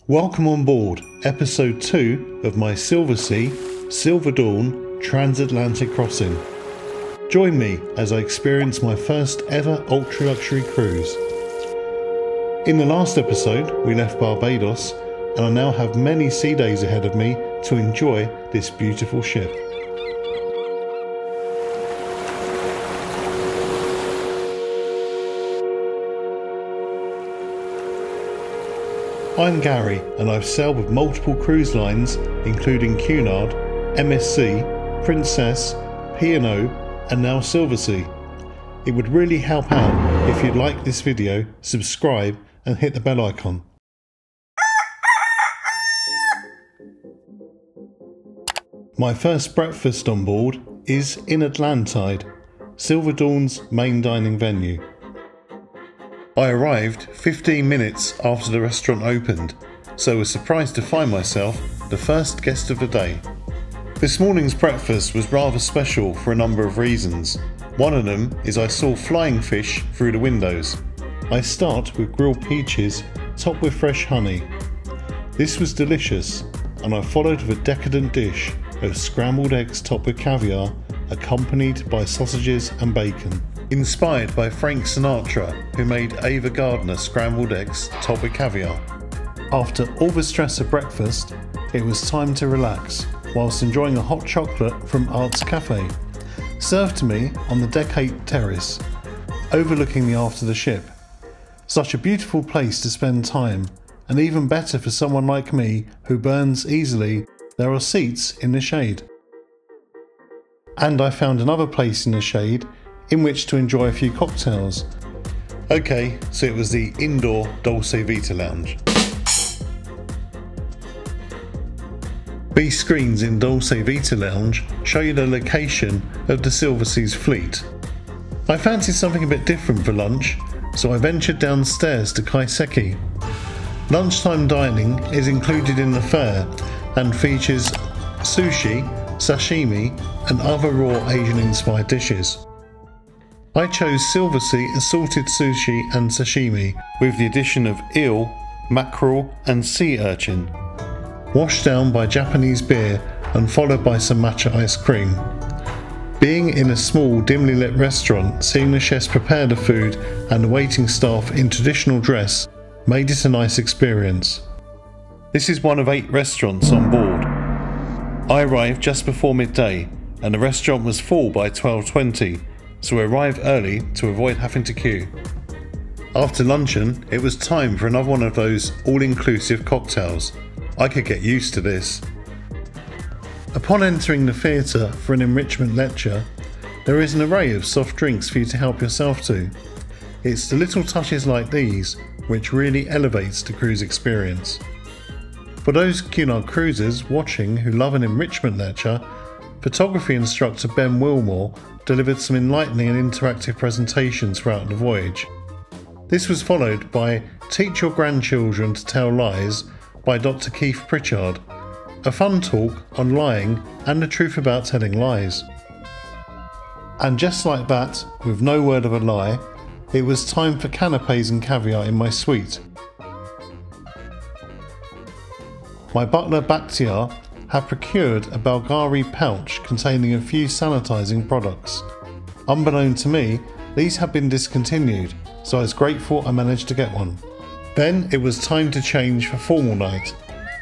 Welcome on board episode 2 of my Silversea Silver Dawn transatlantic crossing. Join me as I experience my first ever ultra luxury cruise. In the last episode we left Barbados and I now have many sea days ahead of me to enjoy this beautiful ship. I'm Gary and I've sailed with multiple cruise lines including Cunard, MSC, Princess, P&O and now Silversea. It would really help out if you'd like this video, subscribe and hit the bell icon. My first breakfast on board is in Atlantide, Silver Dawn's main dining venue. I arrived 15 minutes after the restaurant opened, so was surprised to find myself the first guest of the day. This morning's breakfast was rather special for a number of reasons. One of them is I saw flying fish through the windows. I start with grilled peaches topped with fresh honey. This was delicious, and I followed with a decadent dish of scrambled eggs topped with caviar, accompanied by sausages and bacon. Inspired by Frank Sinatra, who made Ava Gardner scrambled eggs topped with caviar. After all the stress of breakfast, it was time to relax whilst enjoying a hot chocolate from Arts Cafe, served to me on the Deck 8 terrace, overlooking the aft of the ship. Such a beautiful place to spend time, and even better for someone like me who burns easily, there are seats in the shade. And I found another place in the shade in which to enjoy a few cocktails. Okay, so it was the indoor Dolce Vita lounge. These screens in Dolce Vita lounge show you the location of the Silversea's fleet. I fancied something a bit different for lunch, so I ventured downstairs to Kaiseki. Lunchtime dining is included in the fare and features sushi, sashimi and other raw Asian inspired dishes. I chose Silversea assorted sushi and sashimi with the addition of eel, mackerel and sea urchin, washed down by Japanese beer and followed by some matcha ice cream. Being in a small dimly lit restaurant, seeing the chefs prepare the food and the waiting staff in traditional dress made it a nice experience. This is one of 8 restaurants on board. I arrived just before midday and the restaurant was full by 12:20. So I arrived early to avoid having to queue. After luncheon, it was time for another one of those all-inclusive cocktails. I could get used to this. Upon entering the theatre for an enrichment lecture, there is an array of soft drinks for you to help yourself to. It's the little touches like these which really elevates the cruise experience. For those Cunard cruisers watching who love an enrichment lecture, photography instructor Ben Wilmore delivered some enlightening and interactive presentations throughout the voyage. This was followed by Teach Your Grandchildren to Tell Lies by Dr. Keith Pritchard, a fun talk on lying and the truth about telling lies. And just like that, with no word of a lie, it was time for canapes and caviar in my suite. My butler Bakhtiar had procured a Bulgari pouch containing a few sanitising products. Unbeknown to me, these had been discontinued, so I was grateful I managed to get one. Then it was time to change for formal night.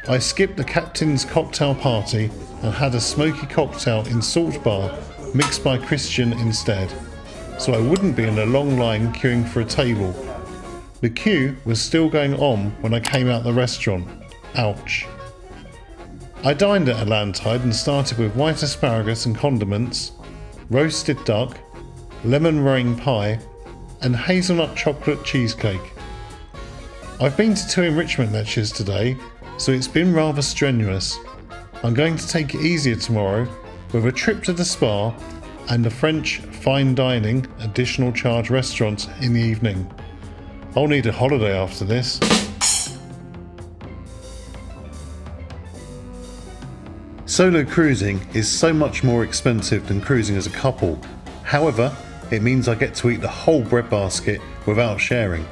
I skipped the captain's cocktail party and had a smoky cocktail in Salt Bar mixed by Christian instead, so I wouldn't be in a long line queuing for a table. The queue was still going on when I came out the restaurant. Ouch. I dined at Atlantide and started with white asparagus and condiments, roasted duck, lemon meringue pie and hazelnut chocolate cheesecake. I've been to 2 enrichment lectures today, so it's been rather strenuous. I'm going to take it easier tomorrow with a trip to the spa and a French fine dining additional charge restaurant in the evening. I'll need a holiday after this. Solo cruising is so much more expensive than cruising as a couple. However, it means I get to eat the whole breadbasket without sharing.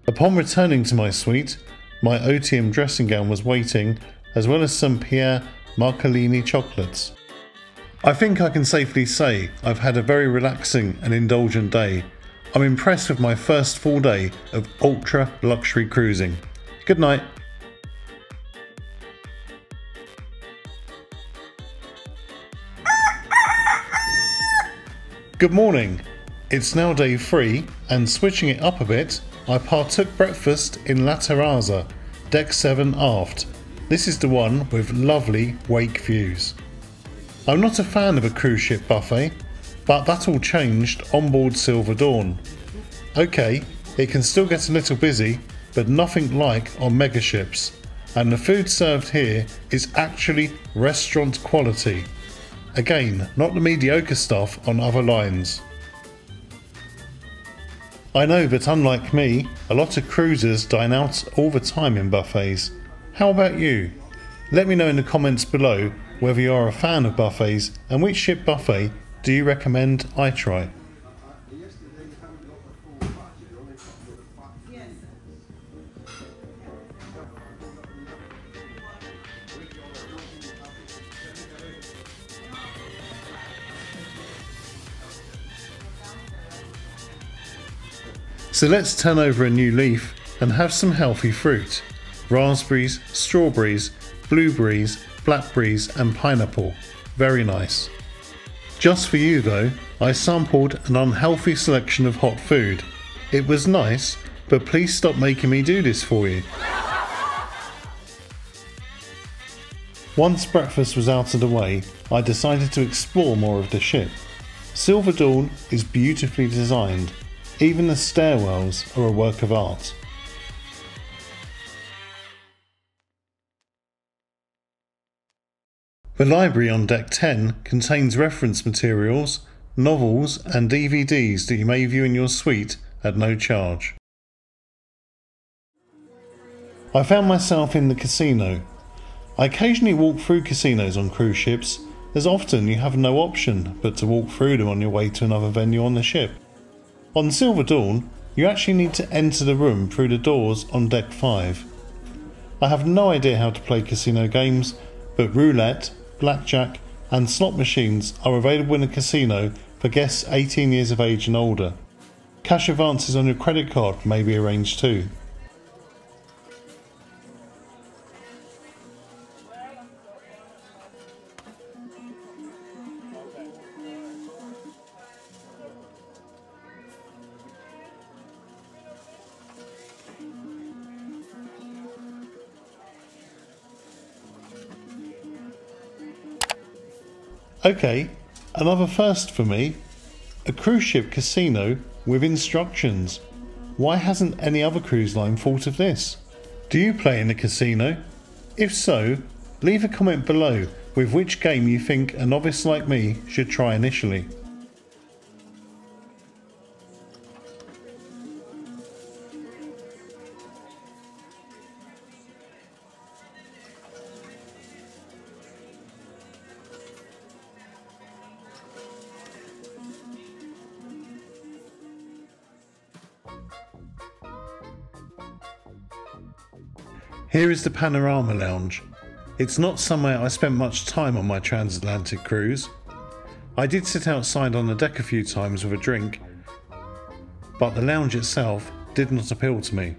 Upon returning to my suite, my OTM dressing gown was waiting, as well as some Pierre Marcolini chocolates. I think I can safely say I've had a very relaxing and indulgent day. I'm impressed with my first full day of ultra luxury cruising. Good night. Good morning. It's now day 3 and switching it up a bit, I partook breakfast in La Terraza, deck 7 aft. This is the one with lovely wake views. I'm not a fan of a cruise ship buffet, but that all changed on board Silver Dawn. Okay, it can still get a little busy, but nothing like on megaships, and the food served here is actually restaurant quality. Again, not the mediocre stuff on other lines. I know that unlike me, a lot of cruisers dine out all the time in buffets. How about you? Let me know in the comments below whether you are a fan of buffets and which ship buffet do you recommend I try. So let's turn over a new leaf and have some healthy fruit. Raspberries, strawberries, blueberries, blackberries and pineapple. Very nice. Just for you though, I sampled an unhealthy selection of hot food. It was nice, but please stop making me do this for you. Once breakfast was out of the way, I decided to explore more of the ship. Silver Dawn is beautifully designed. Even the stairwells are a work of art. The library on deck 10 contains reference materials, novels and DVDs that you may view in your suite at no charge. I found myself in the casino. I occasionally walk through casinos on cruise ships, as often you have no option but to walk through them on your way to another venue on the ship. On Silver Dawn, you actually need to enter the room through the doors on deck 5. I have no idea how to play casino games, but roulette, blackjack and slot machines are available in the casino for guests 18 years of age and older. Cash advances on your credit card may be arranged too. Okay, another first for me. A cruise ship casino with instructions. Why hasn't any other cruise line thought of this? Do you play in a casino? If so, leave a comment below with which game you think a novice like me should try initially. Here is the Panorama Lounge. It's not somewhere I spent much time on my transatlantic cruise. I did sit outside on the deck a few times with a drink, but the lounge itself did not appeal to me.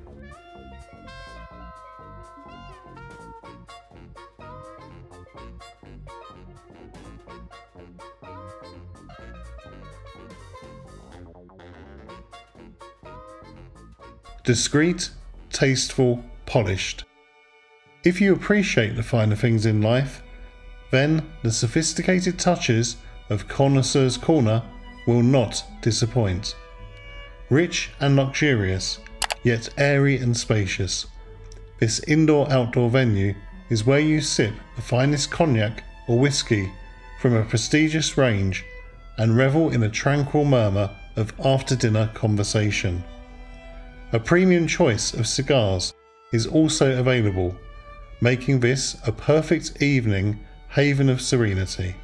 Discreet, tasteful, polished. If you appreciate the finer things in life, then the sophisticated touches of Connoisseur's Corner will not disappoint. Rich and luxurious, yet airy and spacious, this indoor-outdoor venue is where you sip the finest cognac or whisky from a prestigious range and revel in a tranquil murmur of after-dinner conversation. A premium choice of cigars is also available, making this a perfect evening haven of serenity.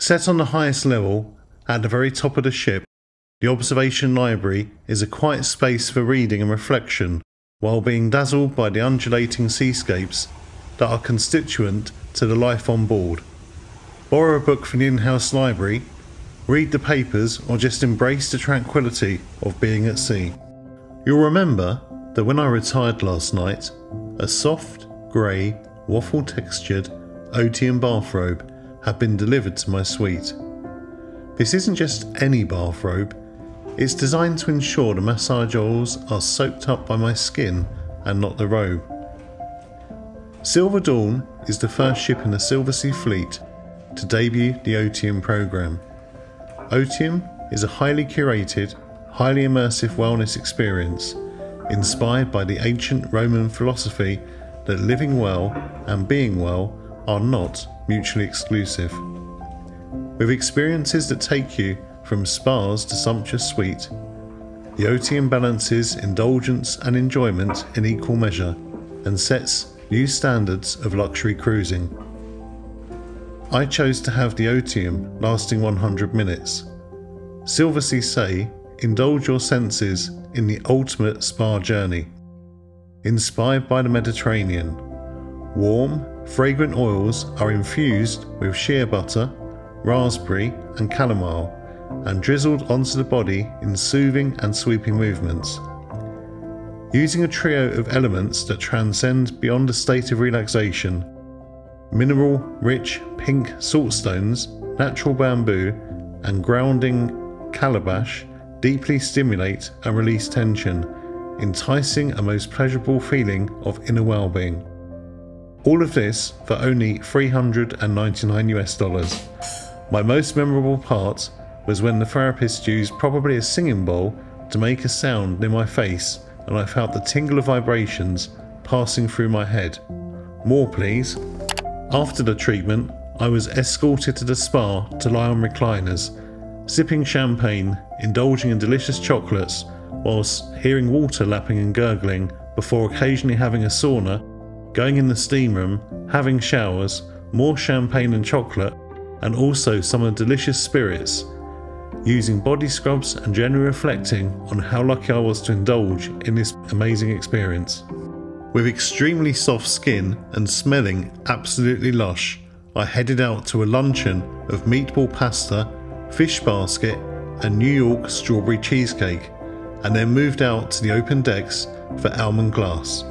Set on the highest level, at the very top of the ship, the observation library is a quiet space for reading and reflection while being dazzled by the undulating seascapes that are constituent to the life on board. Borrow a book from the in-house library, read the papers, or just embrace the tranquility of being at sea. You'll remember that when I retired last night, a soft, grey, waffle-textured Otium bathrobe had been delivered to my suite. This isn't just any bathrobe, it's designed to ensure the massage oils are soaked up by my skin and not the robe. Silver Dawn is the first ship in the Silversea fleet to debut the Otium program. Otium is a highly curated, highly immersive wellness experience inspired by the ancient Roman philosophy that living well and being well are not mutually exclusive. With experiences that take you from spas to sumptuous suite, the Otium balances indulgence and enjoyment in equal measure and sets new standards of luxury cruising. I chose to have the Otium lasting 100 minutes. Silversea say, indulge your senses in the ultimate spa journey. Inspired by the Mediterranean, warm, fragrant oils are infused with shea butter, raspberry and chamomile and drizzled onto the body in soothing and sweeping movements. Using a trio of elements that transcend beyond a state of relaxation, mineral rich pink saltstones, natural bamboo and grounding calabash deeply stimulate and release tension, enticing a most pleasurable feeling of inner well-being. All of this for only $399. My most memorable part was when the therapist used probably a singing bowl to make a sound near my face and I felt the tingle of vibrations passing through my head. More please. After the treatment, I was escorted to the spa to lie on recliners, sipping champagne, indulging in delicious chocolates, whilst hearing water lapping and gurgling, before occasionally having a sauna, going in the steam room, having showers, more champagne and chocolate, and also some of the delicious spirits, using body scrubs and generally reflecting on how lucky I was to indulge in this amazing experience. With extremely soft skin and smelling absolutely lush, I headed out to a luncheon of meatball pasta, fish basket and New York strawberry cheesecake, and then moved out to the open decks for almond glass.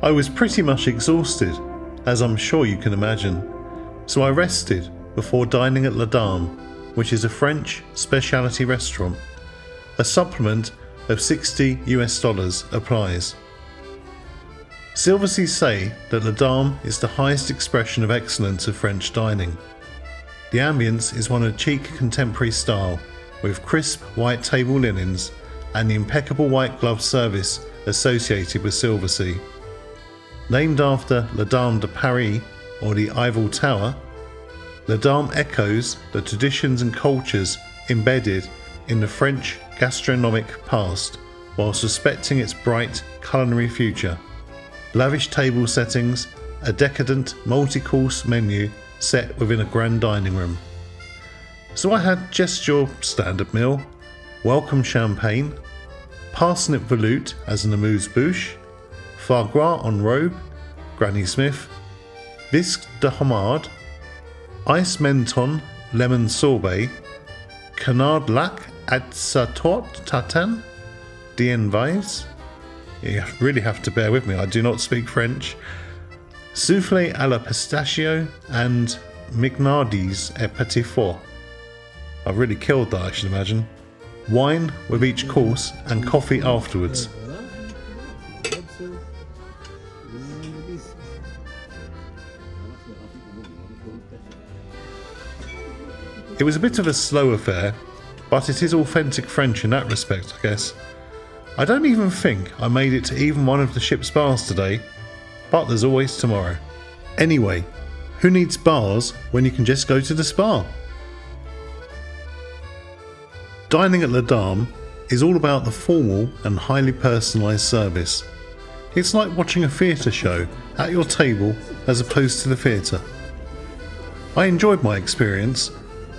I was pretty much exhausted, as I'm sure you can imagine, so I rested before dining at La Dame, which is a French specialty restaurant. A supplement of $60 applies. Silversea say that La Dame is the highest expression of excellence of French dining. The ambience is one of chic contemporary style, with crisp white table linens and the impeccable white glove service associated with Silversea. Named after La Dame de Paris, or the Eiffel Tower, La Dame echoes the traditions and cultures embedded in the French gastronomic past, whilst respecting its bright culinary future. Lavish table settings, a decadent multi-course menu set within a grand dining room. So I had just your standard meal, welcome champagne, parsnip veloute as an amuse-bouche, foie gras en robe, Granny Smith, bisque de homard, ice menton lemon sorbet, canard lac at sa torte tatin, diennoise. You really have to bear with me, I do not speak French. Soufflé à la pistachio and mignardises et petit four. I've really killed that, I should imagine. Wine with each course and coffee afterwards. It was a bit of a slow affair, but it is authentic French in that respect, I guess. I don't even think I made it to even one of the ship's bars today, but there's always tomorrow. Anyway, Who needs bars when you can just go to the spa? Dining at Les Dames is all about the formal and highly personalised service. It's like watching a theatre show at your table as opposed to the theatre. I enjoyed my experience,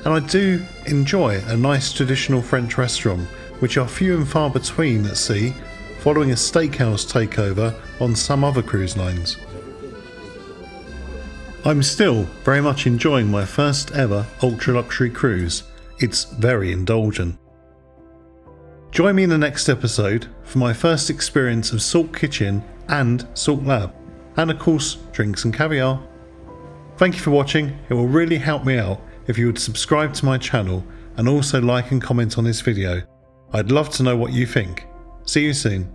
and I do enjoy a nice traditional French restaurant, which are few and far between at sea, following a steakhouse takeover on some other cruise lines. I'm still very much enjoying my first ever ultra luxury cruise. It's very indulgent. Join me in the next episode for my first experience of Salt Kitchen and Salt Lab, and of course drinks and caviar. Thank you for watching. It will really help me out if you would subscribe to my channel and also like and comment on this video. I'd love to know what you think. See you soon.